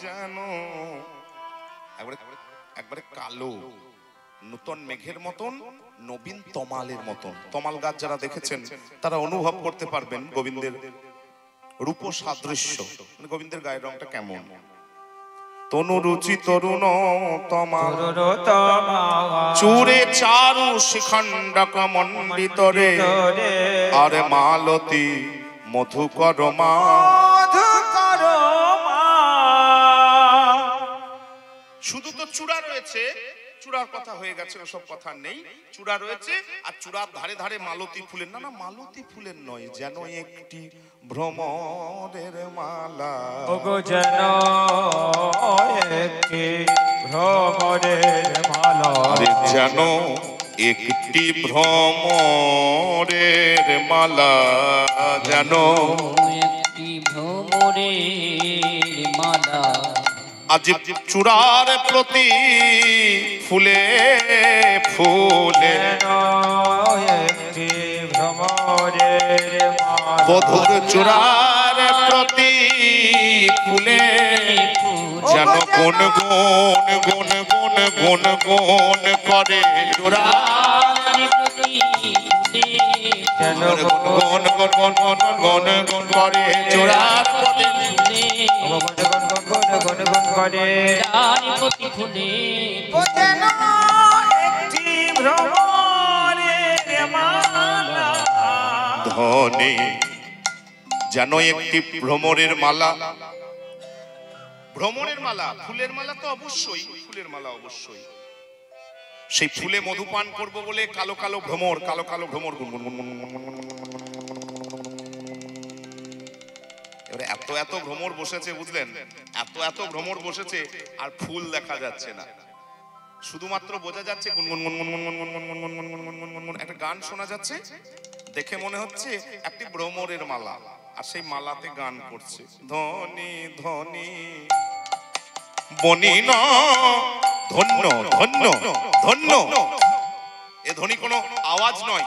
যেন একবারে কালো নূতন মেঘের মতন, নবীন তমালের মতন। তমাল গাছ যারা দেখেছেন তারা অনুভব করতে পারবেন গোবিন্দের রূপ সাদৃশ্য, গোবিন্দের গায়ের রংটা কেমন। তনু রুচি তরুণ তমাল চূড়ে চারু শিখণ্ডক মণ্ডিতরে, আর মালতী মধুকর মা। শুধু তো চূড়া রয়েছে, চূড়ার কথা হয়ে গেছে, ওসব কথা নেই। চূড়া রয়েছে আর চূড়ার ধারে ধারে মালতী ফুলের, না মালতী ফুলের নয়, যেন একটি ভ্রমরের মালা। যেন একটি ভ্রমরের মালা, যেন একটি ভ্রমরের মালা, যেন একটি ভ্রমরের মালা। আজ চূড়ার প্রতি ফুলে ফুলে একটি ভ্রমরের মালা, বধুর চূড়ার প্রতি ফুলে যেন গুন গুন গুন গুন গুন গুন করে চূড়ার প্রতি যেন গুন গুন গুন গুন গুন গুন করে চূড়ার প্রতি ধ্বনি যেন একটি ভ্রমরের মালা। ভ্রমরের মালা, ফুলের মালা তো অবশ্যই, ফুলের মালা অবশ্যই। সেই ফুলে মধুপান করব বলে কালো কালো ভ্রমর, কালো কালো ভ্রমর এবারে এত এত ভ্রমর বসেছে, বুঝলেন, এত এত ভ্রমর বসেছে আর ফুল দেখা যাচ্ছে না, শুধুমাত্র বোঝা যাচ্ছে গুনগুন গুনগুন গুনগুন গুনগুন গুনগুন গুনগুন গুনগুন গুনগুন একটা গান শোনা যাচ্ছে। দেখে মনে হচ্ছে একটি ভ্রমরের মালা, আর সেই মালাতে গান করছে ধনী ধনী বনিন ধন্য ধন্য ধন্য। এ ধ্বনি কোনো আওয়াজ নয়,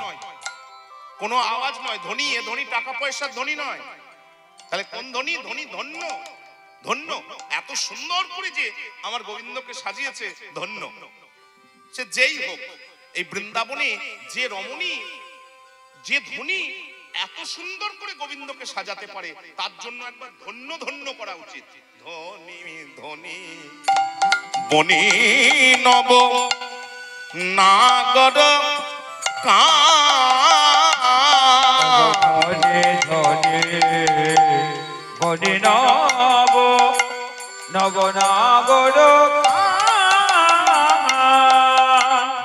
কোনো আওয়াজ নয় ধ্বনি, এ ধ্বনি টাকা পয়সার ধ্বনি নয়। তাহলে কোন ধ্বনি? ধ্বনি ধন্য ধন্য। এত সুন্দর করে যে আমার গোবিন্দকে সাজিয়েছে, ধন্য। সে যেই হোক, এই বৃন্দাবনে যে রমণী, যে ধ্বনি এত সুন্দর করে গোবিন্দকে সাজাতে পারে, তার জন্য একবার ধন্য ধন্য করা উচিত। ধনী ধনী বনি নব নাগর বনি নব নবনাগর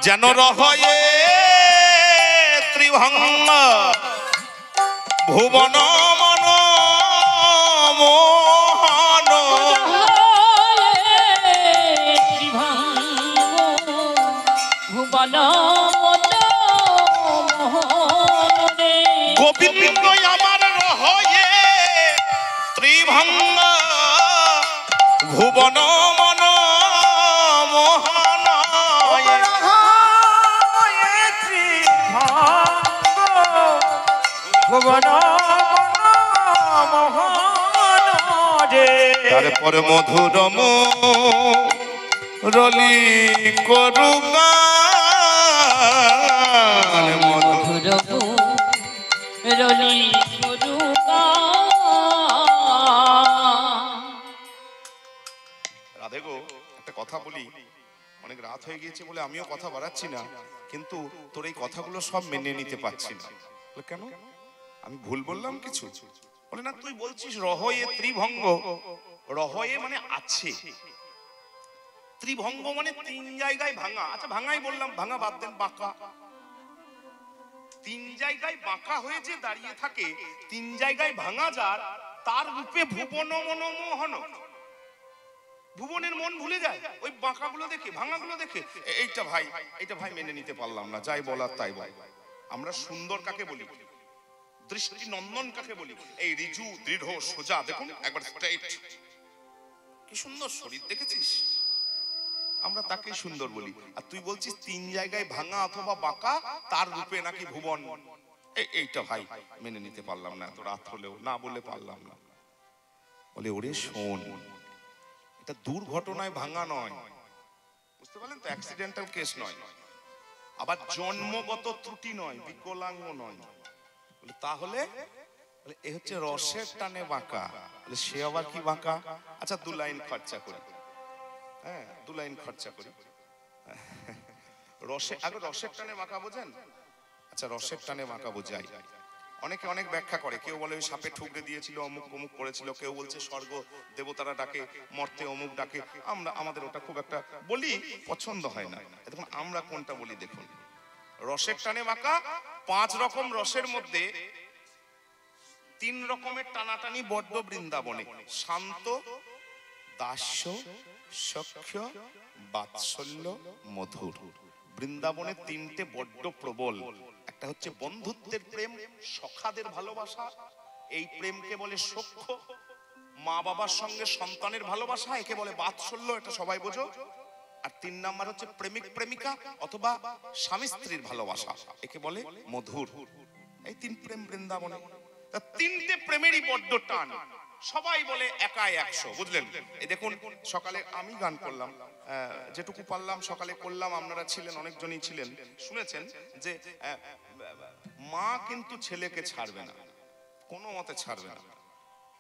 যেন রহয়ে ত্রিভঙ্গ ভুবন মন মোহন। ভুবন গোবিন্দ আমার রহয়ে ত্রিভঙ্গ ভুবন মন মোহন। তারপরে মধুরম রলি করুগা রলি করুগা। রাধে গো, একটা কথা বলি, অনেক রাত হয়ে গিয়েছে বলে আমিও কথা বাড়াচ্ছি না, কিন্তু তোর এই কথাগুলো সব মেনে নিতে পারছি না। কেন? আমি ভুল বললাম কিছু? বলে না, তুই বলছিস রহয়ে ত্রিভঙ্গ, রহয়ে মানে আছে, ত্রিভঙ্গ মানে তিন জায়গায় ভাঙা। আচ্ছা ভাঙাই বললাম, ভাঙা বাদ দেন, বাঁকা। তিন জায়গায় বাঁকা হয়ে যে দাঁড়িয়ে থাকে, তিন জায়গায় ভাঙা যার, তার রূপে ভুবন মনমোহন। ভুবনের মন ভুলে যায় ওই বাঁকাগুলো দেখে, ভাঙাগুলো দেখে। এইটা ভাই মেনে নিতে পারলাম না, যাই বলার তাই বল। আমরা সুন্দর কাকে বলি? দৃষ্টি নন্দন কাকে বলি? এই ঋজু দৃঢ় সোজা, দেখুন একবার স্ট্রেইট, কি সুন্দর শরীর, দেখেছিস? আমরা তাকে সুন্দর বলি। আর তুই বলছিস তিন জায়গায় ভাঙা অথবা বাঁকা, তার রূপে নাকি ভুবন। এইটা ভাই মেনে নিতে পারলাম না, এত রাত হলেও না বলে পারলাম না। বলে ওরে শোন, এটা দুর্ঘটনায় ভাঙা নয়, বুঝতে পারলেন তো, অ্যাক্সিডেন্টাল কেস নয়, আবার জন্মগত ত্রুটি নয়, বিকলাঙ্গ নয়। তাহলে এ হচ্ছে রসের টানে বাঁকা। সে আবার কি বাঁকা? আচ্ছা 2 লাইন খরচা করি, হ্যাঁ 2 লাইন খরচা করি। রসের টানে বাঁকা বোঝেন? আচ্ছা রসের টানে বাঁকা বোঝাই। অনেকে অনেক ব্যাখ্যা করে, কেউ বলে ওই সাপে ঠুকরে দিয়েছিল, অমুক অমুক করেছিল, কেউ বলছে স্বর্গ দেবতারা ডাকে, মর্তে অমুক ডাকে। আমাদের ওটা খুব একটা বলি পছন্দ হয় না। দেখুন আমরা কোনটা বলি দেখুন, রসের টানে বাঁকা 5 রকম রসের মধ্যে 3 রকমের টানাটানি বড্ড বৃন্দাবনে। শান্ত, দাস্য, সখ্য, বাৎসল্য, মধুর। বৃন্দাবনে 3টে বড্ড প্রবল। একটা হচ্ছে বন্ধুত্বের প্রেম, সখাদের ভালোবাসা, এই প্রেমকে বলে সখ্য। মা বাবার সঙ্গে সন্তানের ভালোবাসা, একে বলে বাৎসল্য, এটা সবাই বোঝো। আর 3 নাম্বার হচ্ছে প্রেমিক প্রেমিকা অথবা স্বামী স্ত্রীর ভালোবাসা, একে বলে মধুর। এই 3 প্রেম বৃন্দাবনে। 3টে প্রেমেরই বড্ড টান। সবাই বলে একাই 100, বুঝলেন? এই দেখুন সকালে আমি গান করলাম, যেটুকু পারলাম সকালে করলাম, আপনারা ছিলেন, অনেকজনই ছিলেন, শুনেছেন যে মা কিন্তু ছেলেকে ছাড়বে না, কোনো মতে ছাড়বে না,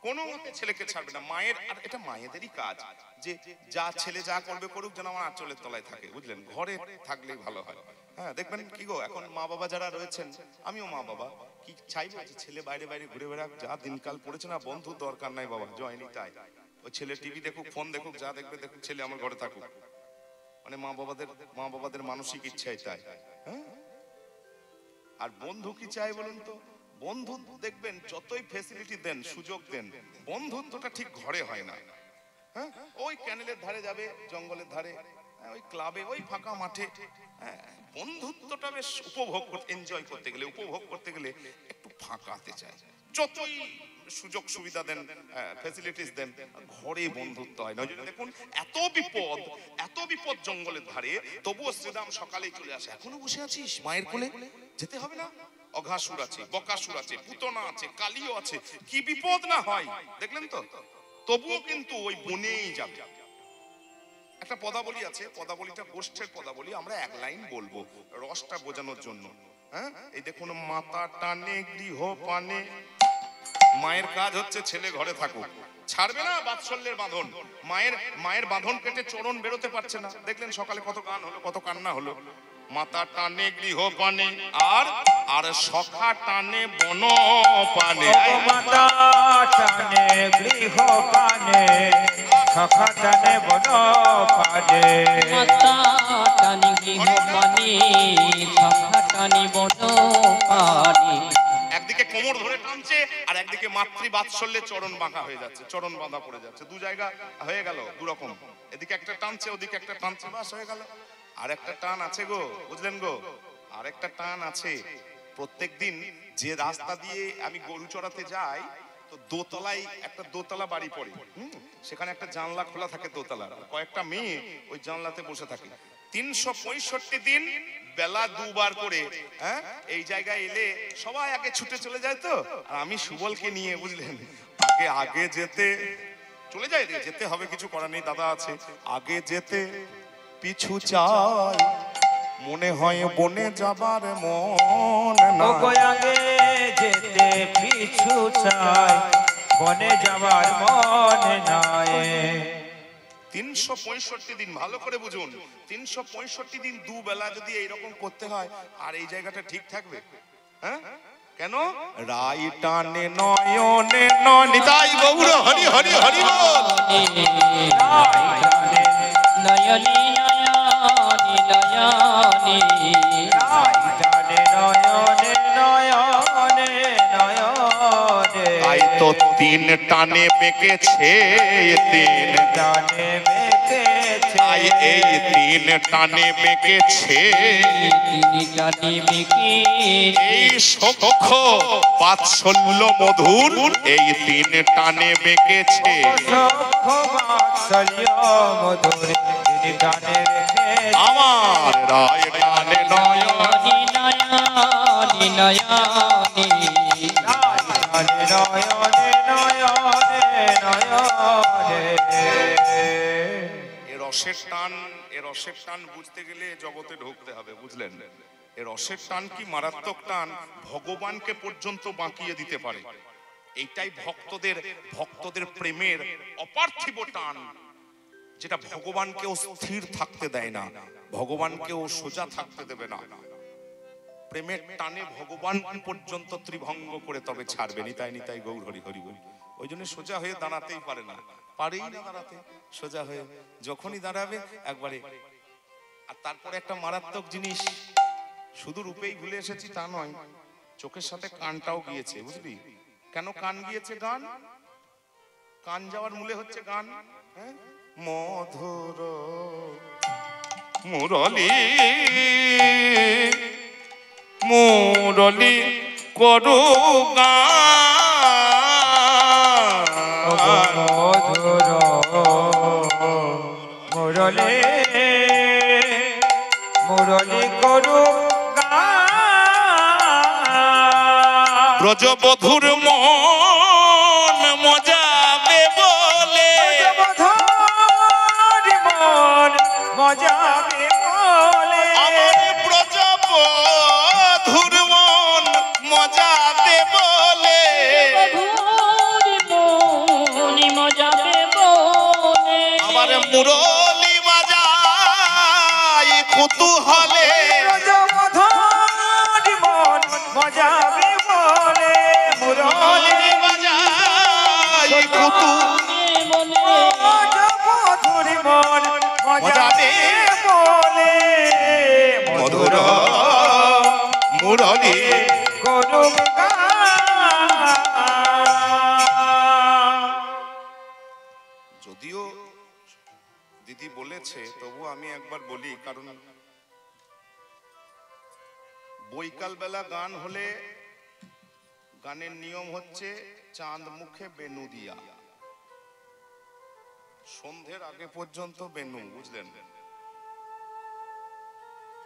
কোনো মতে ছেলেকে ছাড়বে না। মায়ের, আর এটা মায়েদেরই কাজ, যে যা ছেলে যা করবে করুক, যেন আমার আঁচলের তলায় থাকে, বুঝলেন? ঘরে থাকলেই ভালো হয়। হ্যাঁ দেখবেন কি গো, এখন মা বাবা যারা রয়েছেন, আমিও মা বাবা, কি চাইবো যে ছেলে বাইরে বাইরে ঘুরে বেড়াক? যা দিনকাল পড়েছে না, বন্ধু দরকার নাই বাবা, জয়নি তাই। ওই ছেলে টিভি দেখুক, ফোন দেখুক, যা দেখবে দেখুক, ছেলে আমার ঘরে থাকুক। মানে মা বাবাদের মানসিক ইচ্ছাই তাই। হ্যাঁ, আর বন্ধু কি চাই বলুন তো? বন্ধু দেখবেন যতই ফ্যাসিলিটি দেন, সুযোগ দেন, বন্ধুত্বটা ঠিক ঘরে হয় না। হ্যাঁ, ওই ক্যানেলের ধারে যাবে, জঙ্গলের ধারে, ওই ক্লাবে, ওই ফাঁকা মাঠে। বন্ধুত্বটা বেশ উপভোগ করতে, এনজয় করতে গেলে, উপভোগ করতে গেলে একটু ফাঁকাতে চাই। যতই সুযোগ সুবিধা দেন, ফ্যাসিলিটিস দেন, ঘরে বন্ধুত্ব হয় না। দেখুন এত বিপদ জঙ্গলের ধারে, তবুও শ্রীরাম সকালেই চলে আসে। এখনো বসে আছিস মায়ের কোলে? যেতে হবে না? অঘাসুর আছে, বকাসুর আছে, পুতনা আছে, কালীও আছে, কি বিপদ না হয় দেখলেন তো? তবুও কিন্তু ওই বনেই যাবে। একটা পদাবলী আছে, পদাবলীটা গোষ্ঠের পদাবলী, আমরা 1 লাইন বলবো রসটা বোঝানোর জন্য। হ্যাঁ, এই দেখুন, মাতা টানে গৃহ পানে। মায়ের কাজ হচ্ছে ছেলে ঘরে থাকুক, ছাড়বে না বাৎসল্যের বাঁধন। মায়ের বাঁধন কেটে চরণ বেরোতে পারছে না। দেখলেন সকালে কত গান হলো, কত কান্না হলো। মাতা টানে গৃহ পানে, আর সখা টানে বন পানে। মাতা টানে গৃহ পানে, সখা টানে বন পানে। মাতা টানি গৃহ পানে, সখা টানি বন পানে। একদিকে কোমর ধরে টানছে, আর একদিকে মাতৃ বাৎসল্যে চরণ বাঁকা হয়ে যাচ্ছে, চরণ বাঁধা পড়ে যাচ্ছে। 2 জায়গা হয়ে গেল, 2 রকম। এদিকে একটা টানছে, ওদিকে একটা টানছে, বাস হয়ে গেল। আর একটা টান আছে গো, বুঝলেন গো, আর একটা টান আছে। প্রত্যেকদিন যে রাস্তা দিয়ে আমি গরু চড়াতে যাই, তো দোতলায় একটা দোতলা বাড়ি পড়ে, সেখানে একটা জানলা খোলা থাকে দোতলার, কয়েকটা মেয়ে ওই জানলাতে বসে থাকে। 365 দিন বেলা 2 বার করে, হ্যাঁ, এই জায়গায় এলে সবাই আগে ছুটে চলে যায়। তো আর আমি সুবলকে নিয়ে, বুঝলেন, আগে যেতে চলে যায়, যেতে হবে, কিছু করার নেই, দাদা আছে। আগে যেতে পিছু চাই, মনে হয় বনে যাবার মন না। আগে যেতে পিছু চাই, বনে যাবার মন নাই। 365 দিন ভালো করে বুঝুন, 365 দিন 2 বেলা যদি এইরকম করতে হয়, আর এই জায়গাটা ঠিক থাকবে? হ্যাঁ, কেন? রাই টানে নয়নে নিতাই গৌর হরি হরি হরি বল। নয়নি নয়নি নয়নি, টানে নয়নে নয়নে নয়নে। তাই তো 3 টানে বেঁকেছে, 3 টানে বেঁকেছে, তাই এই 3 টানে বেঁকেছে। 3 টানি বেঁকে, এই সখ্য বাৎসল্য মধুর, এই 3 টানে বেঁকেছে। সখ্য বাৎসল্য মধুর, 3 টানে বেঁকেছে। আমার রায় টানে নয়ন, নয়নি নয়নি, নয়নে নয়নে নয়নে নয়নে। রসের টান, এ রসের টান বুঝতে গেলে জগতে ঢুকতে হবে, বুঝলেন? এ রসের টান কি মারাত্মক টান, ভগবানকে পর্যন্ত বাঁকিয়ে দিতে পারে। এইটাই ভক্তদের প্রেমের অপার্থিব টান, যেটা ভগবানকেও স্থির থাকতে দেয় না, ভগবানকেও সোজা থাকতে দেবে না। প্রেমের টানে ভগবান পর্যন্ত ত্রিভঙ্গ করে তবে ছাড়বে। নিতাই নিতাই গৌর হরি হরি বল। ওই জন্য সোজা হয়ে দাঁড়াতেই পারে না, পারেই না দাঁড়াতে। সোজা হয়ে যখনই দাঁড়াবে একবারে। আর তারপরে একটা মারাত্মক জিনিস, শুধু রূপেই ভুলে এসেছি তা নয়, চোখের সাথে কানটাও গিয়েছে, বুঝলি? কেন কান গিয়েছে? গান, কান যাওয়ার মূলে হচ্ছে গান। হ্যাঁ, মধুর মুরলী মুরলী করু গান, মধুর মুরলী মুরলী করু গান। ব্রজবধূর মন মজাবে বলে, মন মজাবে বলে, আমার ব্রজবধূর মন মজাবে বলে, আমার মুরলী বাজাই কুতূহলে, মন মজাবে বলে, মুরলী বাজাই মধুর মন মজাবে বলে, মধুর মুরলী করু গান। যদিও দিদি বলেছে, তবু আমি একবার বলি, কারণ বৈকাল বেলা গান হলে গানের নিয়ম হচ্ছে চাঁদ মুখে বেনু দিয়া, সন্ধ্যের আগে পর্যন্ত বেনু, বুঝলেন?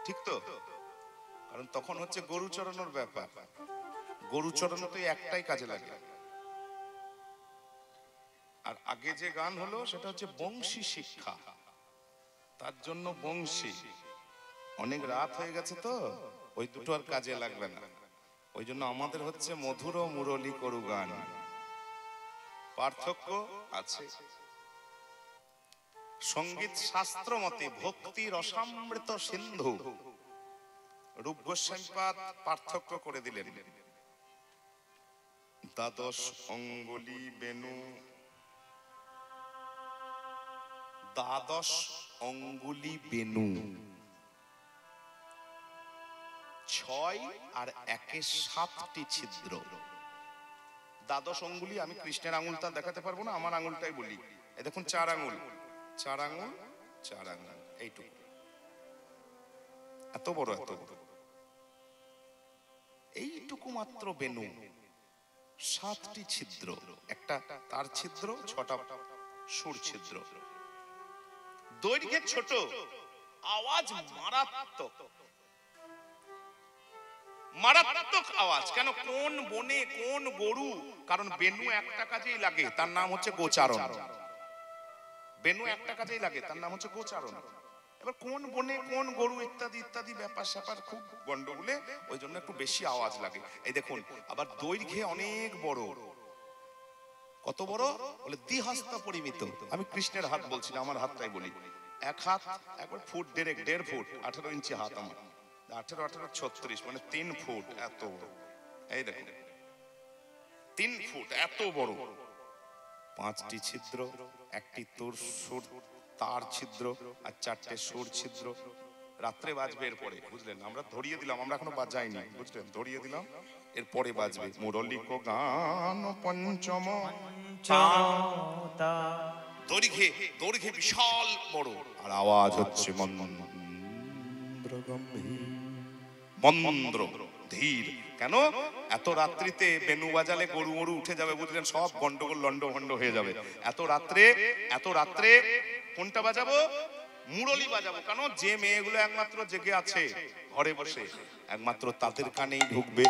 ঠিক তো? কারণ তখন হচ্ছে গরু চড়ানোর ব্যাপার। গরু চড়ানো তো একটাই কাজে লাগে। আর আগে যে গান হলো সেটা হচ্ছে বংশী শিক্ষা, তার জন্য বংশী। অনেক রাত হয়ে গেছে তো, ওই দুটো আর কাজে লাগবে না। ওই জন্য আমাদের হচ্ছে মধুর মুরলী করু গান। পার্থক্য আছে। সঙ্গীত শাস্ত্র মতে ভক্তি রসামৃত সিন্ধু, রূপ গোস্বামীপাদ পার্থক্য করে দিলেন। দ্বাদশ অঙ্গুলি বেনু, দ্বাদশ অঙ্গুলি বেনু, 6 আর 1 7টি ছিদ্র। দ্বাদশ অঙ্গুলি, আমি কৃষ্ণের আঙুলটা দেখাতে পারবো না, আমার আঙুলটাই বলি। এই দেখুন 4 আঙুল, 4 আঙুল, 4 আঙুল, এইটুকু, এত বড়, এত বড়, এইটুকু মাত্র বেনু। 7টি ছিদ্র, একটা তার ছিদ্র, 6টা সুর ছিদ্র। দৈর্ঘ্যে ছোট, আওয়াজ মারাত্মক, মারাত্মক আওয়াজ। কেন? কোন বনে কোন গরু, কারণ বেনু একটা কাজেই লাগে, তার নাম হচ্ছে গোচারণ। বেনু একটা কাজেই লাগে, তার নাম হচ্ছে গোচারণ। এবার কোন বনে কোন গরু ইত্যাদি ইত্যাদি ব্যাপার স্যাপার খুব গন্ডগোলে, ওই জন্য একটু বেশি আওয়াজ লাগে। এই দেখুন, আবার দৈর্ঘ্যে অনেক বড়। কত বড়? বলে দ্বিহস্ত পরিমিত। আমি কৃষ্ণের হাত বলছি না, আমার হাতটাই বলি। এক হাত, একবার ফুট 1.5 ফুট, 18 ইঞ্চি হাত আমার। 18 18 36, মানে 3 ফুট এত বড়। এই দেখুন 3 ফুট এত বড়। 5টি ছিদ্র, একটি তোর সুর তার ছিদ্র, আর 4টে সুর ছিদ্র। রাত্রে বাজবে এরপরে, বুঝলেন? আমরা ধরিয়ে দিলাম, আমরা এখনো বাজাইনি, বুঝলেন? ধরিয়ে দিলাম, এরপরে বাজবে মুরলিক গান পঞ্চম। দৈর্ঘ্যে দৈর্ঘ্যে বিশাল বড়, আর আওয়াজ হচ্ছে মন্দ্র গম্ভীর, মন্দ্র ধীর। কেন? এত রাত্রিতে বেনু বাজালে গরু মরু উঠে যাবে, বুঝলেন? সব গন্ডগোল লন্ড ভন্ড হয়ে যাবে। এত রাত্রে কোনটা বাজাবো? মুরলি বাজাবো। কেন? যে মেয়েগুলো একমাত্র জেগে আছে ঘরে বসে, একমাত্র তাদের কানেই ঢুকবে।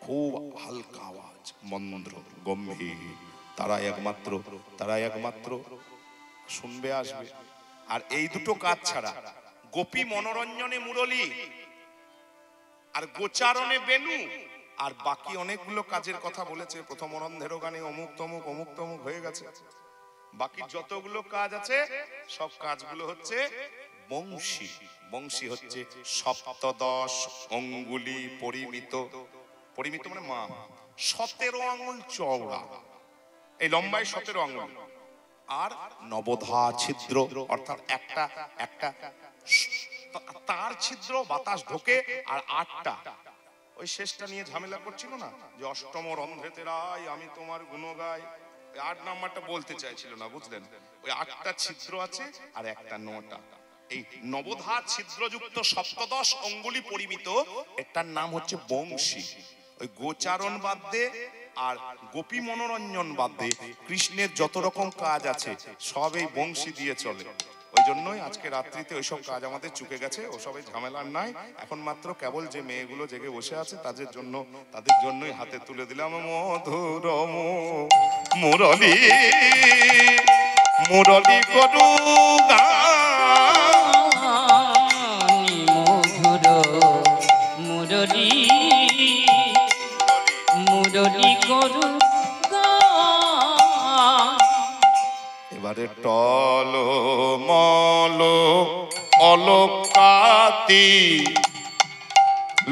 খুব হালকা আওয়াজ, মন্দ্র গম্ভীর, তারা একমাত্র শুনবে, আসবে। আর এই দুটো কাজ ছাড়া গোপী মনোরঞ্জনে মুরলী আর গোচারণে বেনু আর বাকি অনেকগুলো কাজের কথা বলেছে। প্রথম অরন্ধেরও গানে অমুক তমুক অমুক তমুক হয়ে গেছে। বাকি যতগুলো কাজ আছে সব কাজগুলো হচ্ছে বংশী। বংশী হচ্ছে সপ্তদশ অঙ্গুলি পরিমিত। পরিমিত মানে মা 17 আঙ্গুল চওড়া, এই লম্বায় 17 আঙ্গুল। আর নবধা ছিদ্র অর্থাৎ একটা একটা তার ছিদ্র বাতাস ঢোকে। আর 8টা, ওই শেষটা নিয়ে ঝামেলা করছিল না যে অষ্টম রন্ধ্রেতে রাই আমি তোমার গুণ গাই, 8 নাম্বারটা বলতে চাইছিল না, বুঝলেন? ওই 8টা ছিদ্র আছে আর একটা 9টা। এই নবধা ছিদ্রযুক্ত সপ্তদশ অঙ্গুলি পরিমিত এটার নাম হচ্ছে বংশী। ওই গোচারণ বাদ্যে আর গোপী মনোরঞ্জন বাদ্যে কৃষ্ণের যত রকম কাজ আছে সব এই বংশী দিয়ে চলে। ওই জন্যই আজকে রাত্রিতে ওইসব কাজ আমাদের চুকে গেছে। ওসব ঝামেলার নাই। এখন মাত্র কেবল যে মেয়েগুলো জেগে বসে আছে তাদের জন্যই হাতে তুলে দিলাম মধুর মুরলী মুরলী করু মুরলী মুরলী করু। এবারে টল মল অলকাতি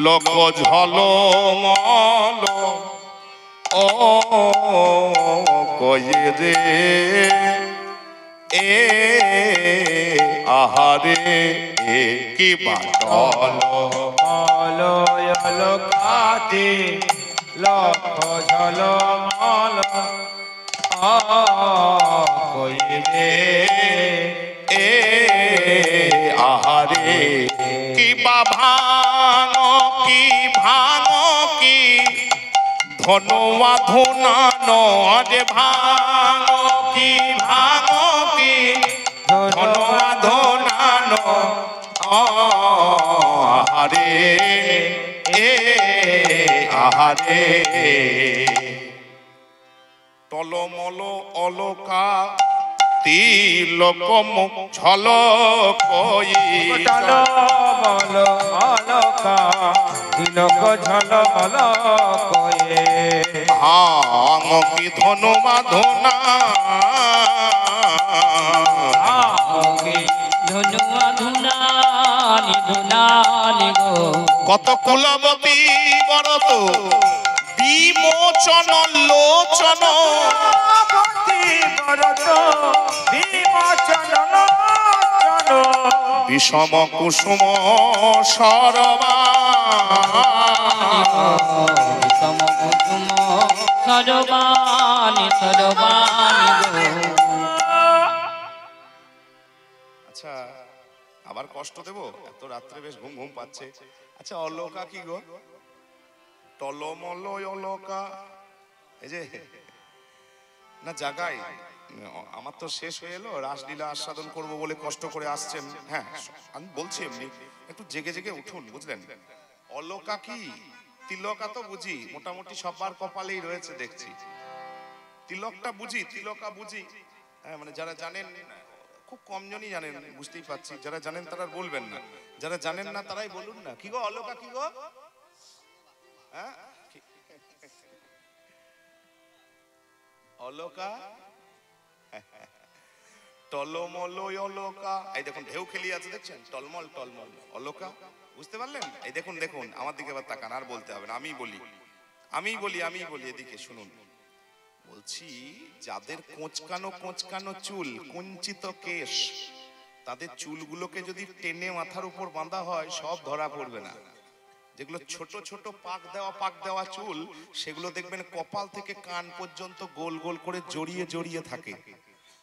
লোক ঝল মল ও কয়ে রে এ আহারে এ কি বাটল অলকাতি লখ ঝলমল কইরে এ আহারে কি বা ভাঙ কি ধনুয়া ধুনানো রে ভাঙ কি ধনুয়া ধুনানো আহারে এ আহারে টলমল অলকা তিলক মুখ ঝলক টলমল অলকা তিলক ঝলমল কয়ে হাং কি ধনুমা ধুনা ধনুয়া ধুনানি ধুনানি গো কত কুলবতী বরত বিমোচন লোচন বরত বিমোচন লোচন বিষম কুসুম সরবা বিষম কুসুম সরবানি সরবানি গো। আচ্ছা আবার কষ্ট দেব? এত রাত্রে বেশ ঘুম ঘুম পাচ্ছে। আচ্ছা অলকা কি গো? টলমল অলকা এই যে না জাগাই আমার তো শেষ হয়ে এলো। রাসলীলা আস্বাদন করব বলে কষ্ট করে আসছেন। হ্যাঁ আমি বলছি এমনি একটু জেগে জেগে উঠুন, বুঝলেন? অলকা কি? তিলকা তো বুঝি, মোটামুটি সবার কপালেই রয়েছে দেখছি। তিলকটা বুঝি, তিলকা বুঝি। হ্যাঁ মানে যারা জানেন, খুব কম জনই জানেন, বুঝতেই পারছি। যারা জানেন তারা বলবেন না, যারা জানেন না তারাই বলুন না। কি গো অলকা কি গো? হ্যাঁ অলকা টলমল অলকা। এই দেখুন ঢেউ খেলি আছে দেখছেন, টলমল টলমল অলকা। বুঝতে পারলেন? এই দেখুন দেখুন আমার দিকে এবার তাকান, আর বলতে হবে না, আমি বলি এদিকে শুনুন। বলছি যাদের কোঁচকানো চুল, কুঞ্চিত কেশ, তাদের চুলগুলোকে যদি টেনে মাথার উপর বাঁধা হয় সব ধরা পড়বে না। যেগুলো ছোট ছোট পাক দেওয়া চুল, সেগুলো দেখবেন কপাল থেকে কান পর্যন্ত গোল গোল করে জড়িয়ে থাকে।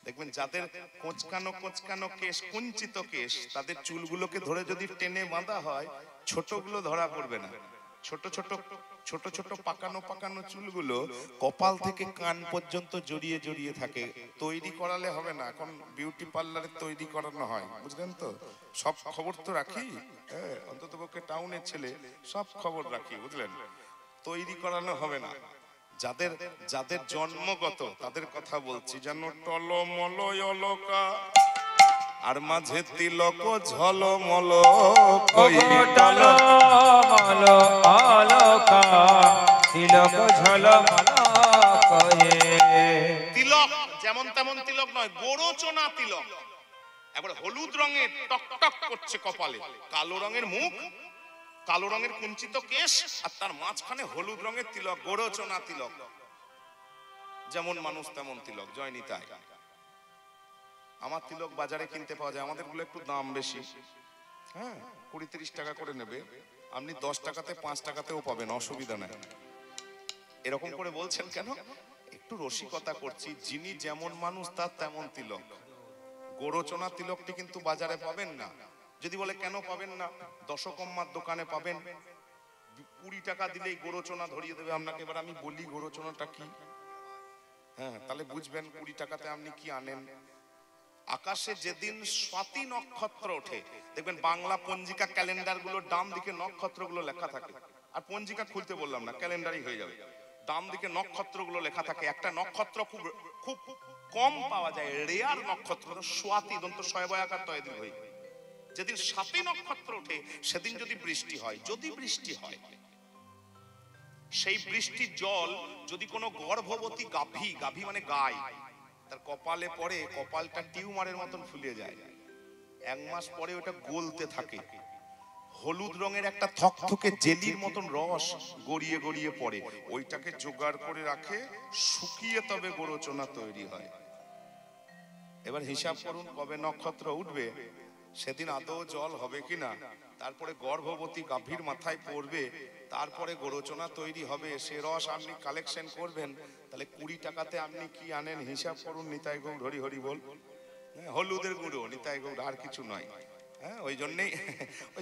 দেখবেন যাদের কোঁচকানো কেশ, কুঞ্চিত কেশ, তাদের চুলগুলোকে ধরে যদি টেনে বাঁধা হয় ছোটগুলো ধরা পড়বে না। ছোট ছোট পাকানো চুলগুলো কপাল থেকে কান পর্যন্ত জড়িয়ে থাকে। তৈরি করালে হবে না, এখন বিউটি পার্লারে তৈরি করানো হয়, বুঝলেন তো? সব খবর তো রাখি, হ্যাঁ অন্তত পক্ষে টাউনের ছেলে সব খবর রাখি, বুঝলেন? তৈরি করানো হবে না। যাদের জন্মগত তাদের কথা বলছি, যেন টলমল অলকা। আর মাঝে তিলক ঝলমল টল মল অলকা তিলক ঝলমল কয়ে। তিলক যেমন তেমন তিলক নয়, গোরচনা তিলক। একবার হলুদ রঙের টকটক করছে কপালে, কালো রঙের মুখ, কালো রঙের কুঞ্চিত কেশ, আর তার মাঝখানে হলুদ রঙের তিলক, গোরচনা তিলক। যেমন মানুষ তেমন তিলক, জয় নিতাই। আমার তিলক বাজারে কিনতে পাওয়া যায়, আমাদের গুলো একটু দাম বেশি, হ্যাঁ 20-30 টাকা করে নেবে, আপনি 10 টাকাতে 5 টাকাতেও পাবেন, অসুবিধা নাই। এরকম করে বলছেন কেন? একটু রসিকতা করছি, যিনি যেমন মানুষ তার তেমন তিলক। গোরচনা তিলকটি কিন্তু বাজারে পাবেন না। যদি বলে কেন পাবেন না, দশকম্মার দোকানে পাবেন, 20 টাকা দিলেই গোরচনা ধরিয়ে দেবে আপনাকে। এবার আমি বলি গোরচনাটা কি, হ্যাঁ তাহলে বুঝবেন 20 টাকাতে আপনি কি আনেন। আকাশে যেদিন স্বাতি নক্ষত্র ওঠে, দেখবেন বাংলা পঞ্জিকা ক্যালেন্ডার গুলোর ডান দিকে নক্ষত্রগুলো লেখা থাকে। আর পঞ্জিকা খুলতে বললাম না, ক্যালেন্ডারই হয়ে যাবে। ডান দিকে নক্ষত্রগুলো লেখা থাকে। একটা নক্ষত্র খুব খুব কম পাওয়া যায়, রেয়ার নক্ষত্র, স্বাতি, দন্ত শয়বয়াকার তয়দিল হয়ে। যেদিন স্বাতি নক্ষত্র ওঠে সেদিন যদি বৃষ্টি হয়, যদি বৃষ্টি হয়, সেই বৃষ্টির জল যদি কোনো গর্ভবতী গাভী, গাভী মানে গায়, তার কপালে পড়ে, কপালটা টিউমারের মতন ফুলে যায়। 1 মাস পরে ওটা গলতে থাকে, হলুদ রঙের একটা থকথকে জেলির মতন রস গড়িয়ে গড়িয়ে পড়ে, ওইটাকে জোগাড় করে রাখে, শুকিয়ে তবে গোরচনা তৈরি হয়। এবার হিসাব করুন কবে নক্ষত্র উঠবে, সেদিন আদৌ জল হবে কিনা, তারপরে গর্ভবতী গাভীর মাথায় পড়বে, তারপরে গোরচনা তৈরি হবে, সে রস আপনি কালেকশন করবেন। তাহলে 20 টাকাতে আপনি কি আনেন হিসাব করুন। নিতাই গৌর হরি হরি বল। হলুদের গুঁড়ো, নিতাই গৌর, আর কিছু নয়। হ্যাঁ ওই জন্যেই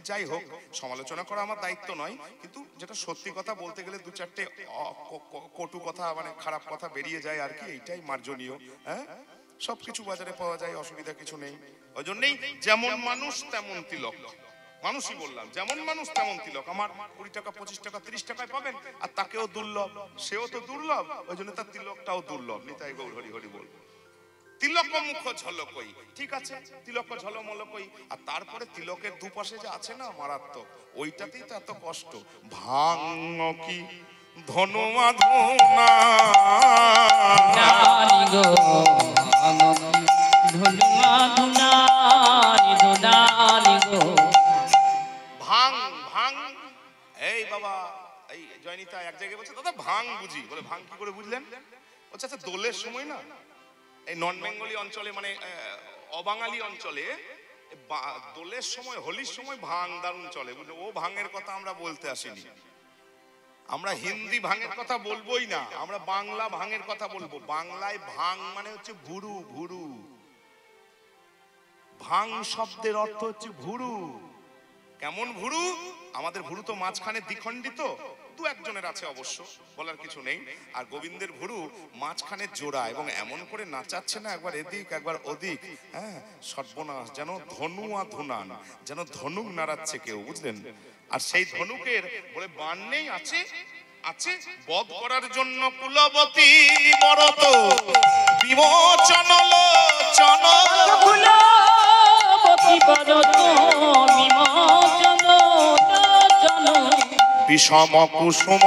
যাই হোক, সমালোচনা করা আমার দায়িত্ব নয়, কিন্তু যেটা সত্যি কথা বলতে গেলে 2-4টে কটু কথা, মানে খারাপ কথা বেরিয়ে যায় আর কি, এইটাই মার্জনীয়। হ্যাঁ সবকিছু বাজারে পাওয়া যায়, অসুবিধা কিছু নেই। ওই জন্যই যেমন মানুষ তেমন তিলক। মানুষই বললাম, যেমন মানুষ তেমন তিলক। আমার 20 টাকা 25 টাকা 30 টাকায় পাবেন, আর তাকেও দুর্লভ, সেও তো দুর্লভ, ওই জন্য তার তিলকটাও দুর্লভ। নিতাই গৌর হরি হরি বল। তিলক মুখ ঝলকই, ঠিক আছে, তিলক ঝলমলকই। আর তারপরে তিলকের দুপাশে যে আছে না মারাত্মক, ওইটাতেই তো এত কষ্ট। ভাঙ কি ধনুয়া ধুনা গো ধনুয়া ধুনানি ধুনানি গো। ভাঙ ভাঙ, এই বাবা, এই জয়নিতা এক জায়গায় বলছে দাদা ভাঙ বুঝি, বলে ভাঙ কি করে বুঝলেন? বলছে আচ্ছা দোলের সময় না এই নন বেঙ্গলি অঞ্চলে, মানে অবাঙালি অঞ্চলে দোলের সময়, হোলির সময় ভাঙ দারুণ চলে, বুঝলো? ও ভাঙের কথা আমরা বলতে আসিনি, আমরা হিন্দি ভাঙের কথা বলবোই না, আমরা বাংলা ভাঙের কথা বলবো। বাংলায় ভাঙ মানে হচ্ছে ভুরু, ভুরু। ভাঙ শব্দের অর্থ হচ্ছে ভুরু। কেমন ভুরু? আমাদের ভুরু তো মাঝখানে দ্বিখণ্ডিত, 2-1 জনের আছে অবশ্য, বলার কিছু নেই। আর গোবিন্দের ভুরু মাঝখানে জোড়া, এবং এমন করে নাচাচ্ছে না, একবার এদিক একবার ওদিক, হ্যাঁ সর্বনাশ, যেন ধনুয়া ধুনান, যেন ধনুক নাড়াচ্ছে কেউ, বুঝলেন? আর সেই ধনুকের বলে বান নেই, আছে আছে, বধ করার জন্য কুলবতী বরত বিমোচন লোচন কুলবতী বরত বিমোচন লোচন বিষম কুসুম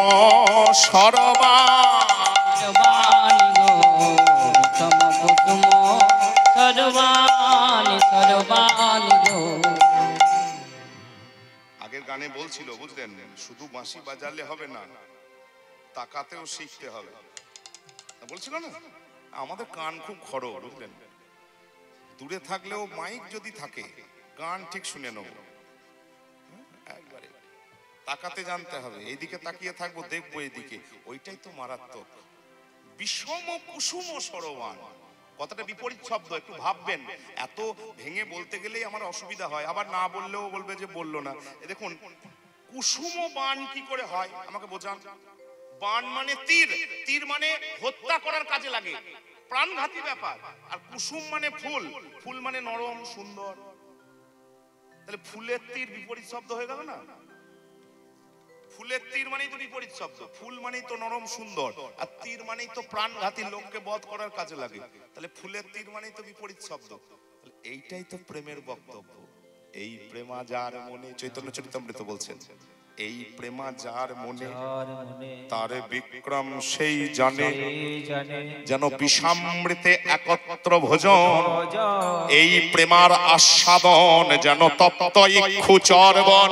সরবা সরবানি গো বিষম কুসুম সরবানি সরবানি গো। আগের গানে বলছিল, বুঝলেন, শুধু বাঁশি বাজালে হবে না, তাকাতেও শিখতে হবে। বলছিল না, আমাদের কান খুব খড়, বুঝলেন, দূরে থাকলেও মাইক যদি থাকে গান ঠিক শুনে নেব, একবারে তাকাতে জানতে হবে, এইদিকে তাকিয়ে থাকবো, দেখবো এইদিকে, ওইটাই তো মারাত্মক। বিষম কুসুম সরবান, কথাটা বিপরীত শব্দ, একটু ভাববেন। এত ভেঙে বলতে গেলেই আমার অসুবিধা হয়, আবার না বললেও বলবে যে বললো না। দেখুন, কুসুম বান কি করে হয় আমাকে বোঝান। বান মানে তীর, তীর মানে হত্যা করার কাজে লাগে, প্রাণঘাতী ব্যাপার। আর কুসুম মানে ফুল, ফুল মানে নরম সুন্দর। তাহলে ফুলের তীর বিপরীত শব্দ হয়ে গেল না? ফুলের তীর মানেই তো বিপরীত শব্দ, ফুল মানেই তো নরম সুন্দর, আর তীর মানেই তো প্রাণঘাতী, লোককে বধ করার কাজে লাগে। তাহলে ফুলের তীর মানেই তো বিপরীত শব্দ। এইটাই তো প্রেমের বক্তব্য। এই প্রেমা যার মনে, চৈতন্য চরিতামৃত বলছেন, এই প্রেমা যার মনে তার বিক্রম সেই জানে, যেন বিষামৃতে একত্র ভোজন। এই প্রেমার আস্বাদন যেন তপ্ত ইক্ষু চর্বণ,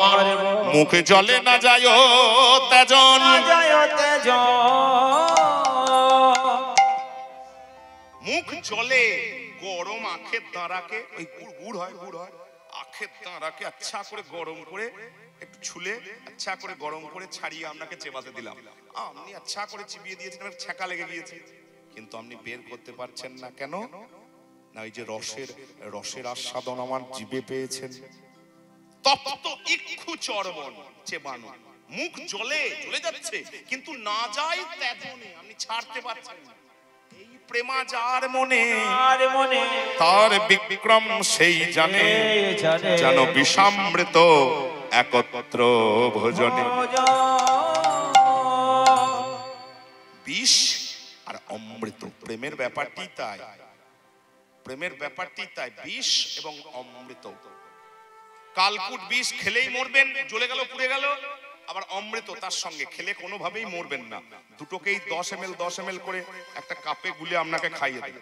মুখ জলে না যায় তেজন। মুখ জলে গরম আখের দাঁড়াকে, ওই গুড় হয়, আখের দাঁড়াকে আচ্ছা করে গরম করে একটু ছুলে আচ্ছা করে গরম করে ছাড়িয়ে আপনাকে চেবাতে দিলাম, আপনি আচ্ছা করে চিবিয়ে দিয়েছেন, ছ্যাঁকা লেগে গিয়েছে, কিন্তু আপনি বের করতে পারছেন না। কেন না? ওই যে রসের আস্বাদন আমার জিভে পেয়েছেন, তপ্ত ইক্ষু চর্বণ চেবানো, মুখ জলে জ্বলে যাচ্ছে কিন্তু না যায় তেজনে, আপনি ছাড়তে পারছেন না। এই প্রেমা যার মনে তার বিক্রম সেই জানে, যেন বিষামৃত একত্র ভোজনে। বিষ আর অমৃত, প্রেমের ব্যাপারটি তাই, প্রেমের ব্যাপারটি তাই, বিষ এবং অমৃত। কালকুট বিষ খেলেই মরবেন, জ্বলে গেল পুড়ে গেল, আবার অমৃত তার সঙ্গে খেলে কোনোভাবেই মরবেন না। দুটোকেই 10 ml করে একটা কাপে গুলে আপনাকে খাইয়ে দেবে,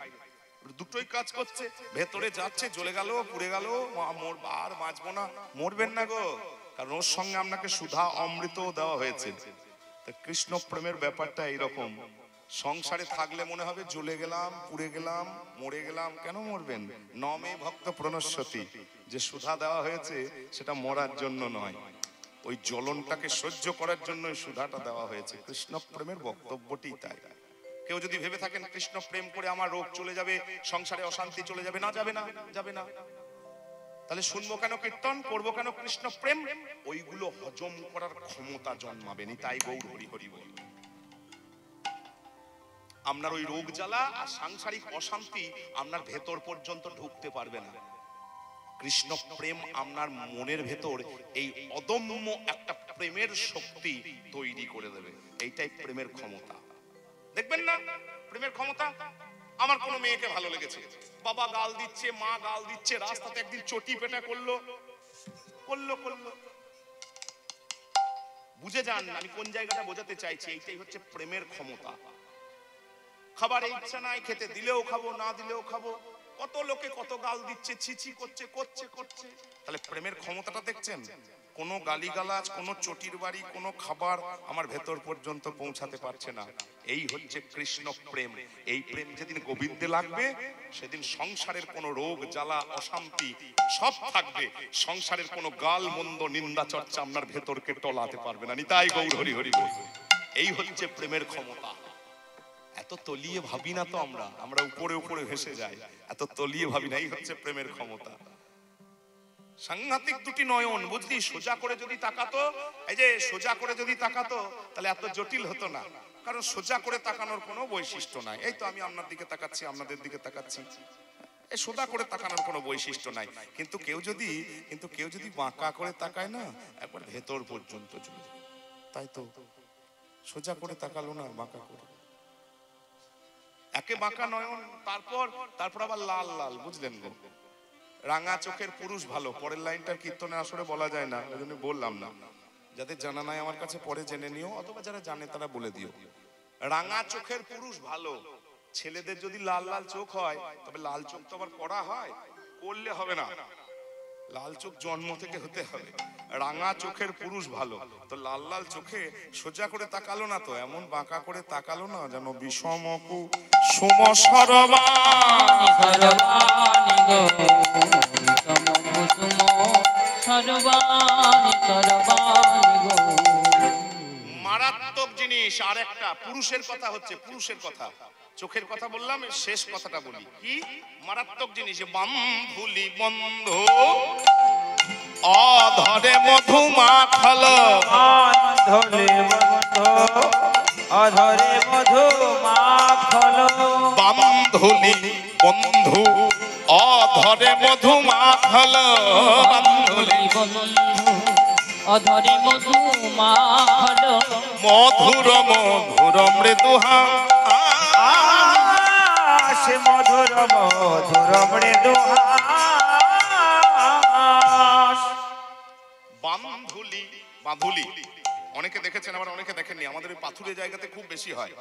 দুটোই কাজ করছে, ভেতরে যাচ্ছে, জ্বলে গেল পুড়ে গেল, আর বাঁচবো না, মরবেন না গো, কারণ ওর সঙ্গে আপনাকে সুধা অমৃত দেওয়া হয়েছে। কৃষ্ণ প্রেমের ব্যাপারটা এইরকম, সংসারে থাকলে মনে হবে জ্বলে গেলাম পুড়ে গেলাম মরে গেলাম, কেন মরবেন? নমে ভক্ত প্রণশ্যতি, যে সুধা দেওয়া হয়েছে সেটা মরার জন্য নয়, ওই জ্বলনটাকে সহ্য করার জন্য সুধাটা দেওয়া হয়েছে। কৃষ্ণ প্রেমের বক্তব্যটি তাই। কেউ যদি ভেবে থাকেন কৃষ্ণ প্রেম করে আমার রোগ চলে যাবে, সংসারে অশান্তি চলে যাবে, না, যাবে না, যাবে না। তাহলে শুনবো কেন কীর্তন, করবো কেন কৃষ্ণ প্রেম? ওইগুলো হজম করার ক্ষমতা জন্মাবে নি, তাই গৌর হরি হরি বল। আপনার ওই রোগ জ্বালা আর সাংসারিক অশান্তি আপনার ভেতর পর্যন্ত ঢুকতে পারবে না। কৃষ্ণ প্রেম আপনার মনের ভেতর এই অদম্য একটা প্রেমের শক্তি তৈরি করে দেবে, এইটাই প্রেমের ক্ষমতা। দেখবেন না প্রেমের ক্ষমতা? আমার কোনো মেয়েকে ভালো লেগেছে, বাবা গাল দিচ্ছে, মা গাল দিচ্ছে, রাস্তাতে একদিন চটি পেটা করলো, বুঝে যান আমি কোন জায়গাটা বোঝাতে চাইছি। এইটাই হচ্ছে প্রেমের ক্ষমতা। খাবার ইচ্ছা নাই, খেতে দিলেও খাবো, না দিলেও খাবো, কত লোকে কত গাল দিচ্ছে, ছিছি করছে, তাহলে প্রেমের ক্ষমতাটা দেখছেন? কোনো গালিগালাজ, কোনো চটির বাড়ি, কোনো খাবার আমার ভেতর পর্যন্ত পৌঁছাতে পারছে না। এই হচ্ছে কৃষ্ণ প্রেম। এই প্রেম যেদিন গোবিন্দে লাগবে সেদিন সংসারের কোনো রোগ জ্বালা অশান্তি সব থাকবে, সংসারের কোনো গাল মন্দ নিন্দা চর্চা আপনার ভেতরকে টলাতে পারবে না। নিতাই গৌর হরি হরি বল। এই হচ্ছে প্রেমের ক্ষমতা। এত তলিয়ে ভাবি না তো আমরা উপরে উপরে ভেসে যাই, এত তলিয়ে ভাবি না। এই হচ্ছে প্রেমের ক্ষমতা। সাংঘাতিক দুটি নয়ন, বুঝলি? সোজা করে যদি তাকাতো, এই যে সোজা করে যদি তাকাতো তাহলে এত জটিল হতো না, কারণ সোজা করে তাকানোর কোনো বৈশিষ্ট্য নাই। এই তো আমি আপনার দিকে তাকাচ্ছি, আপনাদের দিকে তাকাচ্ছি, এই সোজা করে তাকানোর কোনো বৈশিষ্ট্য নাই। কিন্তু কেউ যদি বাঁকা করে তাকায় না, একবার ভেতর পর্যন্ত চলে যায়। তাই তো সোজা করে তাকালো না, বাঁকা করে, একে বাঁকা নয়ন, তারপর আবার লাল লাল, বুঝলেন গো? রাঙা চোখের পুরুষ ভালো, পরের লাইনটার কীর্তনে আসলে বলা যায় না, ওই জন্য বললাম না। যাদের জানা নাই আমার কাছে পরে জেনে নিও, অথবা যারা জানে তারা বলে দিও। রাঙা চোখের পুরুষ ভালো। ছেলেদের যদি লাল লাল চোখ হয়, তবে লাল চোখ তো আবার করা হয়, করলে হবে না, লাল চোখ জন্ম থেকে হতে হবে। রাঙা চোখের পুরুষ ভালো, তো লাল লাল চোখে সোজা করে তাকালো না তো, এমন বাঁকা করে তাকালো না যেন বিষমকু সুম সরবাণী সরবাণী গো। মারাত্মক জিনিস। আর একটা পুরুষের কথা হচ্ছে, পুরুষের কথা, চোখের কথা বললাম, শেষ কথাটা বলি। কি মারাত্মক জিনিস? বাম্ভুলি বন্ধু অধরে মধু মাখল, ধরে বন্ধু অধরে মধু মাখল, বান্ধুলি বন্ধু অধরে মধু মাখল, বান্ধুলি বন্ধু অধরে মধু মাখল, মধুর মধুর মৃদু সে মধুর মধুর মৃদু বাঁধুলি অনেকে দেখেছেন, আবার অনেকে দেখেননি। আমাদের ওই পাথুরে জায়গাতে খুব বেশি হয়।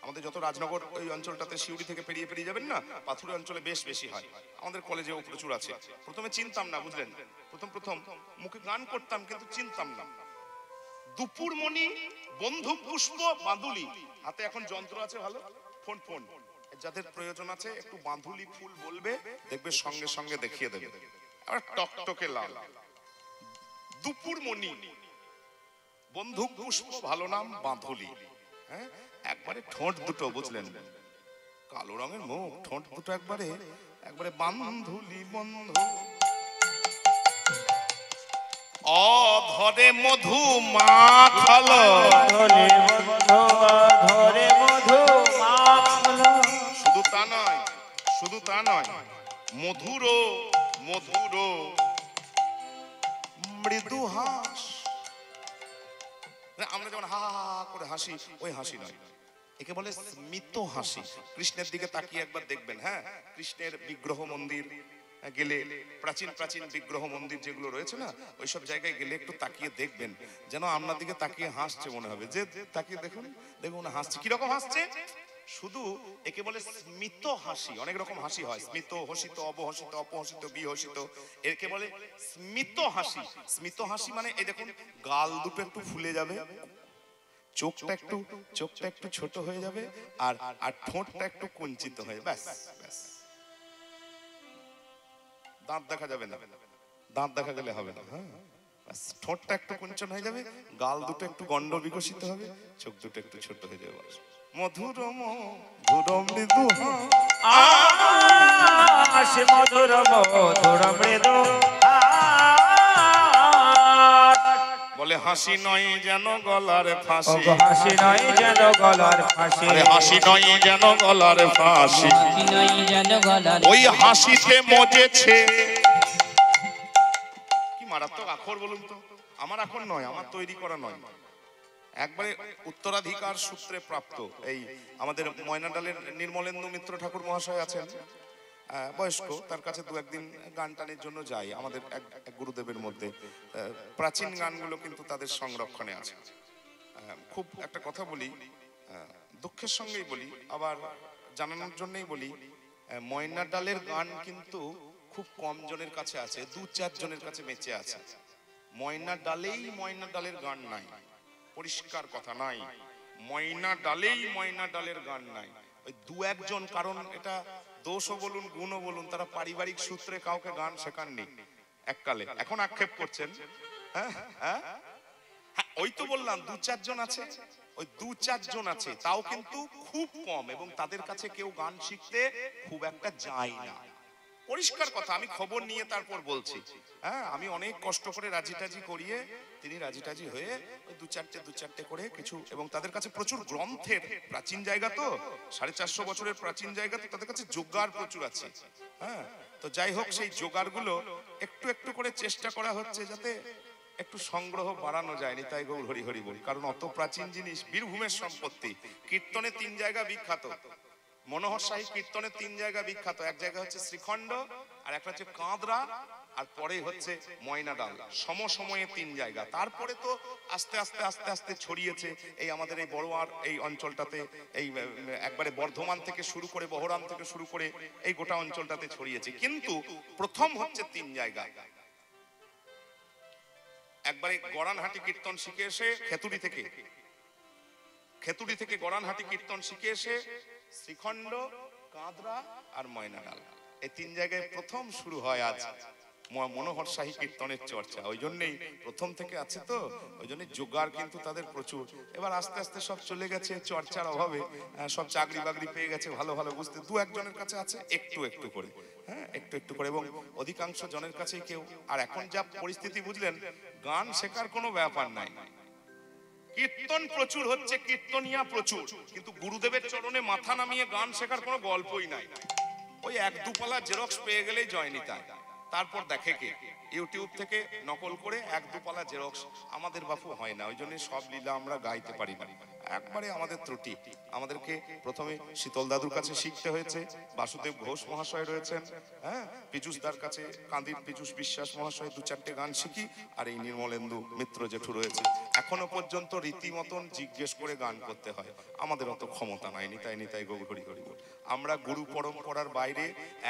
আমাদের যত রাজনগর ওই অঞ্চলটাতে শিউড়ি থেকে পেরিয়ে পেরিয়ে যাবেন না, পাথুরে অঞ্চলে বেশ বেশি হয়। আমাদের কলেজেও প্রচুর আছে। প্রথমে চিনতাম না, বুঝলেন, প্রথম মুখে গান করতাম কিন্তু চিনতাম না। দুপুরমণি, বন্দুক পুষ্প, বাঁধুলি। হাতে এখন যন্ত্র আছে ভালো, ফোন। যাদের প্রয়োজন আছে একটু বাঁধুলি ফুল বলবে, দেখবে সঙ্গে সঙ্গে দেখিয়ে দেবে। আর টকটকে লাল দুপুরমণি, বন্দুক পুষ্প, ভালো নাম বাঁধুলি। হ্যাঁ, একবারে ঠোঁট দুটো, বুঝলেন, কালো রঙের মুখ, ঠোঁট দুটো একবারে বাঁধুলি বন্ধু। অধরে মধু মাখালো, ধরে বন্ধু ধরে মধু মাখলো। শুধু তা নয়, মধুরো মৃদু হাস। আমরা যেমন হা হা করে হাসি, ওই হাসি নয়, একে বলে স্মিত হাসি। কৃষ্ণের দিকে তাকিয়ে একবার দেখবেন। হ্যাঁ, কৃষ্ণের বিগ্রহ মন্দির গেলে, প্রাচীন বিগ্রহ মন্দির যেগুলো রয়েছে না, ওইসব জায়গায় গেলে একটু তাকিয়ে দেখবেন, যেন আপনার দিকে তাকিয়ে হাসছে মনে হবে। যে তাকিয়ে দেখুন হাসছে। কিরকম হাসছে? শুধু একে বলে স্মিত হাসি। অনেক রকম হাসি হয়, স্মিত, হসিত, অবহসিত, অপহসিত, বিহসিত। একে বলে স্মিত হাসি। স্মিত হাসি মানে এই দেখুন, গাল দুটো একটু ফুলে যাবে, চোখটা একটু ছোট হয়ে যাবে, আর ঠোঁটটা একটু কুঞ্চিত হয়ে, ব্যাস। দাঁত দেখা যাবে না, দাঁত দেখা গেলে হবে না। হ্যাঁ, ঠোঁটটা একটু কুঞ্চন হয়ে যাবে, গাল দুটো একটু গন্ড বিকশিত হবে, চোখ দুটো একটু ছোট হয়ে যাবে। মধুর মৃদু হাস, মধুর মৃদু বলে হাসি নয় যেন গলার ফাঁসি, হাসি নয় যেন গলার ফাঁসি, হাসি নয় যেন গলার ফাঁসি, ওই হাসিতে মজেছে। কি মারাত্মক আখর বলুন তো! আমার আখর নয়, আমার তৈরি করা নয়, একবারে উত্তরাধিকার সূত্রে প্রাপ্ত। এই আমাদের ময়নাডালের নির্মলেন্দু মিত্র ঠাকুর মহাশয় আছেন, বয়স্ক, তার কাছে দু একদিন গান টানের জন্য যাই। আমাদের এক গুরুদেবের মধ্যে প্রাচীন গানগুলো কিন্তু তাদের সংরক্ষণে আছে। খুব একটা কথা বলি, দুঃখের সঙ্গেই বলি, আবার জানানোর জন্যই বলি, ময়নাডালের গান কিন্তু খুব কম জনের কাছে আছে, 2-4 জনের কাছে বেঁচে আছে। ময়নাডালের গান নাই, পরিষ্কার কথা, নাই। ময়নাডালের গান নাই, ওই 2-1 জন। কারণ এটা দোষও বলুন, গুণও বলুন, তারা পারিবারিক সূত্রে কাউকে গান শেখাননি এককালে। এখন আক্ষেপ করছেন। হ্যাঁ, ওই তো বললাম 2-4 জন আছে, ওই 2-4 জন আছে, তাও কিন্তু খুব কম, এবং তাদের কাছে কেউ গান শিখতে খুব একটা যায় না। পরিষ্কার কথা, আমি খবর নিয়ে তারপর বলছি। হ্যাঁ, আমি অনেক কষ্ট করে রাজিটাজি করিয়ে, তিনি রাজিটাজি হয়ে ওই 2-4টে করে কিছু, এবং তাদের কাছে প্রচুর গ্রন্থের, প্রাচীন জায়গা তো, 450 বছরের প্রাচীন জায়গা তো, তাদের কাছে জোগাড় প্রচুর আছে। হ্যাঁ, তো যাই হোক, সেই জোগাড়গুলো একটু করে চেষ্টা করা হচ্ছে যাতে একটু সংগ্রহ বাড়ানো যায়। নিতাই গৌর হরি হরি বল। কারণ অত প্রাচীন জিনিস বীরভূমের সম্পত্তি। কীর্তনে 3 জায়গা বিখ্যাত, মনোহর শাহী কীর্তনের 3 জায়গা বিখ্যাত। এক জায়গা হচ্ছে শ্রীখণ্ড, আর একটা হচ্ছে কাঁদরা, আর পরে হচ্ছে ময়নাডাল। সমসময়ে 3 জায়গা। তারপরে তো আস্তে আস্তে ছড়িয়েছে এই আমাদের এই বড়োয়ার এই অঞ্চলটাতে, এই একবারে বর্ধমান থেকে শুরু করে, বহরাম থেকে শুরু করে এই গোটা অঞ্চলটাতে ছড়িয়েছে। কিন্তু প্রথম হচ্ছে 3 জায়গা। একবারে গড়ানহাটি কীর্তন শিখে এসে, খেতুড়ি থেকে গড়ানহাটি কীর্তন শিখে এসে শ্রীখণ্ড, কাঁদরা আর ময়নাডাল, এই 3 জায়গায় প্রথম শুরু হয় আজ মনোহর শাহী কীর্তনের চর্চা। ওই জন্যই প্রথম থেকে আছে তো, ওই জন্য জোগাড় কিন্তু তাদের প্রচুর। এবার আস্তে আস্তে সব চলে গেছে চর্চার অভাবে, সব চাকরি বাকরি পেয়ে গেছে, ভালো বুঝতে 2-1 জনের কাছে আছে একটু করে। হ্যাঁ, একটু করে, এবং অধিকাংশ জনের কাছেই কেউ। আর এখন যা পরিস্থিতি, বুঝলেন, গান শেখার কোনো ব্যাপার নাই, কীর্তন প্রচুর হচ্ছে, কীর্তনিয়া প্রচুর, কিন্তু গুরুদেবের চরণে মাথা নামিয়ে গান শেখার কোনো গল্পই নাই। ওই 1-2 পালা জেরক্স পেয়ে গেলেই জয়নিতাই, তারপর দেখে কে? ইউটিউব থেকে নকল করে 1-2 পালা জেরক্স। আমাদের বাপু হয় না, ওই জন্য সব লীলা আমরা গাইতে পারি না। একবারে আমাদের ত্রুটি। আমাদেরকে প্রথমে শীতল দাদুর কাছে শিখতে হয়েছে, বাসুদেব ঘোষ মহাশয় রয়েছেন, হ্যাঁ, পীযুষদার কাছে কান্দির পীযুষ বিশ্বাস মহাশয় 2-4টে গান শিখি, আর এই নির্মলেন্দু মিত্র জেঠু রয়েছে। এখনো পর্যন্ত রীতিমতন জিজ্ঞেস করে গান করতে হয়, আমাদের অত ক্ষমতা নাই। নিতাই গৌর হরি হরি বল। আমরা গুরু পরম্পরার বাইরে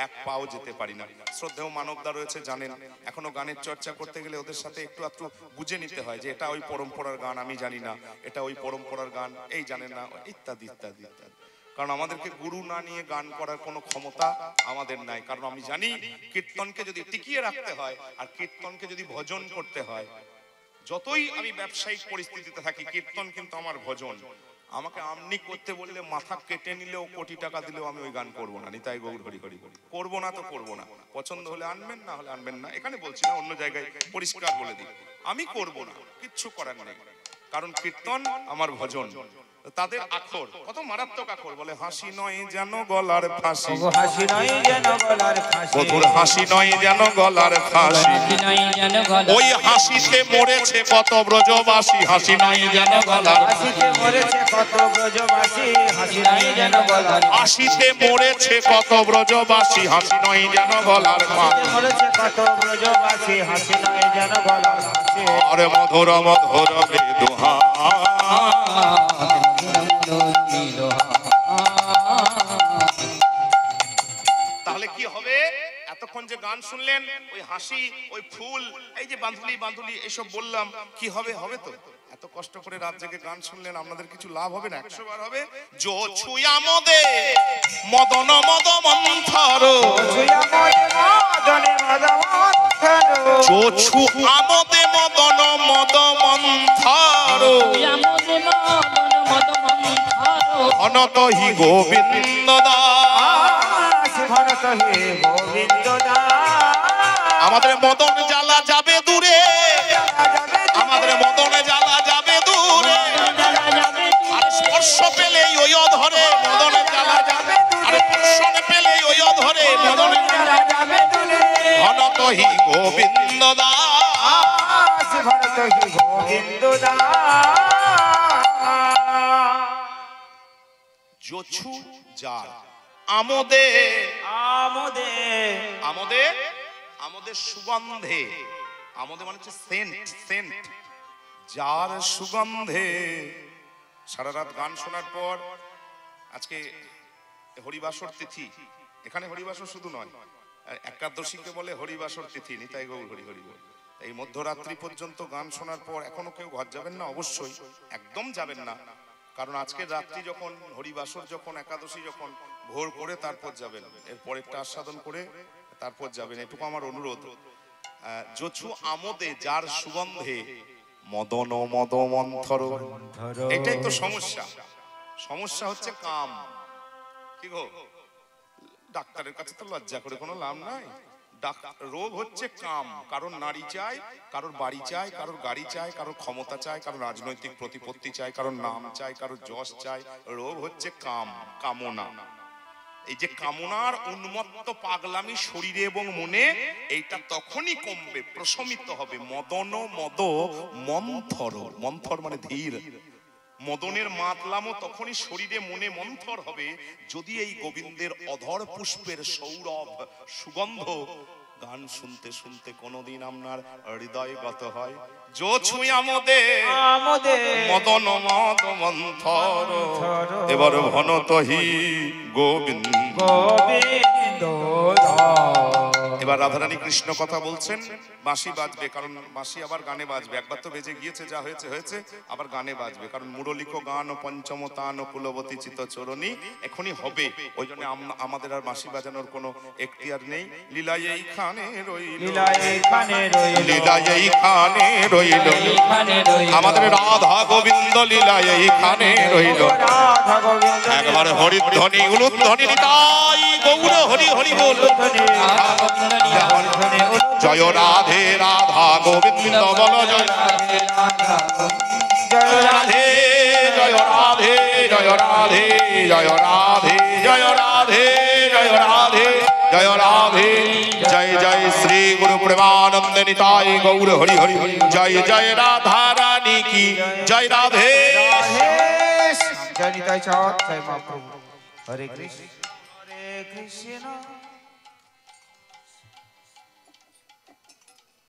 এক পাও যেতে পারি না। শ্রদ্ধেয় মানবদা রয়েছে, জানেন, এখনো গানের চর্চা করতে গেলে ওদের সাথে একটু বুঝে নিতে হয় যে এটা ওই পরম্পরার গান, আমি জানি না, এটা ওই পরম্পরার গান, এই জানেন না, ইত্যাদি ইত্যাদি ইত্যাদি। কারণ আমাদেরকে গুরু না নিয়ে গান করার কোনো ক্ষমতা আমাদের নাই। কারণ আমি জানি কীর্তনকে যদি টিকিয়ে রাখতে হয় আর কীর্তনকে যদি ভজন করতে হয়, যতই আমি ব্যবসায়িক পরিস্থিতিতে থাকি, কীর্তন কিন্তু আমার ভজন। আমাকে আমনি করতে বললে মাথা কেটে নিলেও কোটি টাকা দিলেও আমি ওই গান করবো না। নিতাই গৌর হরি হরি বলি, করবো না তো করবো না। পছন্দ হলে আনবেন, না হলে আনবেন না। এখানে বলছি না, অন্য জায়গায় পরিষ্কার বলে দিই, আমি করবো না, কিচ্ছু করার নেই। কারণ কীর্তন আমার ভজন। তাদের আখর কত মারাত্মক আখর, বলে হাসি নয় যেন গলার ফাঁসি, হাসি নয় যেন গলার ফাঁসি, মধুর হাসি নয় যেন গলার ফাঁসি, ওই হাসিতে মরেছে কত ব্রজবাসী, হাসি নয় যেন গলার হাসিতে মরেছে কত ব্রজবাসী, হাসি নয় যেন গলার হাসিতে মরেছে কত ব্রজবাসী, হাসি নয় যেন গলার ফাঁসি, মরেছে কত ব্রজবাসী, হাসি নয় যেন গলার ফাঁসি। আরে মধুর মধুর বেদুহা, তাহলে কি হবে? এতক্ষণ যে গান শুনলেন, ওই হাসি, ওই ফুল, এই যে বাঁধুলি বাঁধুলি এসব বললাম, কি হবে? হবে তো? এত কষ্ট করে রাত জেগে গান শুনলেন, আপনাদের কিছু লাভ হবে না? 100 বার হবে। যো ছুয়া মদে মদন মদ মন্থর, যো ছু আমদে মদন মদ মন্থর, অনত হি গোবিন্দ দাস, আমাদের মদন জ্বালা যাবে দূরে, আমাদের মদন জ্বালা যাবে দূরে, আর স্পর্শ পেলেই ওই অধরে মদন জ্বালা যাবে, আর দর্শন পেলেই ওই অধরে মদন জ্বালা যাবে দূরে, অনত হি গোবিন্দ দাস, ভরত হি গোবিন্দ দাস। যোছু যার আমোদে, আমোদে আমোদে, আমোদে সুগন্ধে, আমোদে মানে হচ্ছে সেন্ট, সেন্ট, যার সুগন্ধে। সারা রাত গান শোনার পর আজকে হরিবাসর তিথি, এখানে হরিবাসর শুধু নয়, একাদশীকে বলে হরিবাসর তিথি। নিতাই গৌর হরি হরি বল। এই মধ্যরাত্রি পর্যন্ত গান শোনার পর এখনো কেউ ঘর যাবেন না, অবশ্যই একদম যাবেন না। কারণ আজকে রাত্রি যখন হরিবাসর, যখন একাদশী, যখন ভোর করে তারপর যাবেন, এর পরেরটা আস্বাদন করে তারপর যাবেন, এটুকু আমার অনুরোধ। যোছু আমোদে যার সুগন্ধে মদন মদ মন্থর, এটাই তো সমস্যা। সমস্যা হচ্ছে কাম। কি গো, ডাক্তারের কাছে তো লজ্জা করে কোনো লাভ নাই। রোগ হচ্ছে কাম। কারোর নারী চাই, কারোর বাড়ি চাই, কারোর গাড়ি চাই, কারোর ক্ষমতা চাই, কারোর রাজনৈতিক প্রতিপত্তি চাই, কারোর নাম চাই, কারোর যশ চাই। রোগ হচ্ছে কাম, কামনা। এই যে কামনার উন্মত্ত পাগলামি শরীরে এবং মনে, এইটা তখনই কমবে, প্রশমিত হবে। মদন মদ মন্থর, মন্থর মানে ধীর। মদনের মাতলামও তখনই শরীরে মনে মন্থর হবে যদি এই গোবিন্দের অধর পুষ্পের সৌরভ সুগন্ধ গান শুনতে শুনতে কোনদিন আপনার হৃদয়গত হয়। যো ছুঁই আমোদে মদন মদ মন্থর, এবার ভনতহি গোবিন্দ গোবিন্দ। এবার রাধারানী কৃষ্ণ কথা বলছেন, বাঁশি বাজবে, কারণ বাঁশি আবার গানে বাজবে। একবার তো বেজে গিয়েছে, যা হয়েছে হয়েছে, আবার গানে বাজবে। কারণ মুরলিক গান ও পঞ্চম তান ও কুলবতী চিত চরণী এখনই হবে, ওই জন্য আমাদের আর বাঁশি বাজানোর কোনো এখতিয়ার নেই। লীলা এইখানে রইল, লীলা এইখানে রইল, লীলা এইখানে রইল, আমাদের রাধা গোবিন্দ লীলা এইখানে রইল। রাধা গোবিন্দ একবার হরিধ্বনি উলুধ্বনি নিতাই গৌর হরি হরি বল। জয় রাধে রাধা গোবিন্দ বল, জয় জয় রাধে, জয় রাধে, জয় রাধে, জয় রাধে, জয় রাধে, জয় রাধে, জয় রাধে। জয় জয় শ্রী গুরু প্রেমানন্দ নিতাই গৌর হরি হরি। জয় জয় রাধা রানী কি জয়, রাধে জয় নিতাই চাঁদ জয় মহাপ্রভু হরে কৃষ্ণ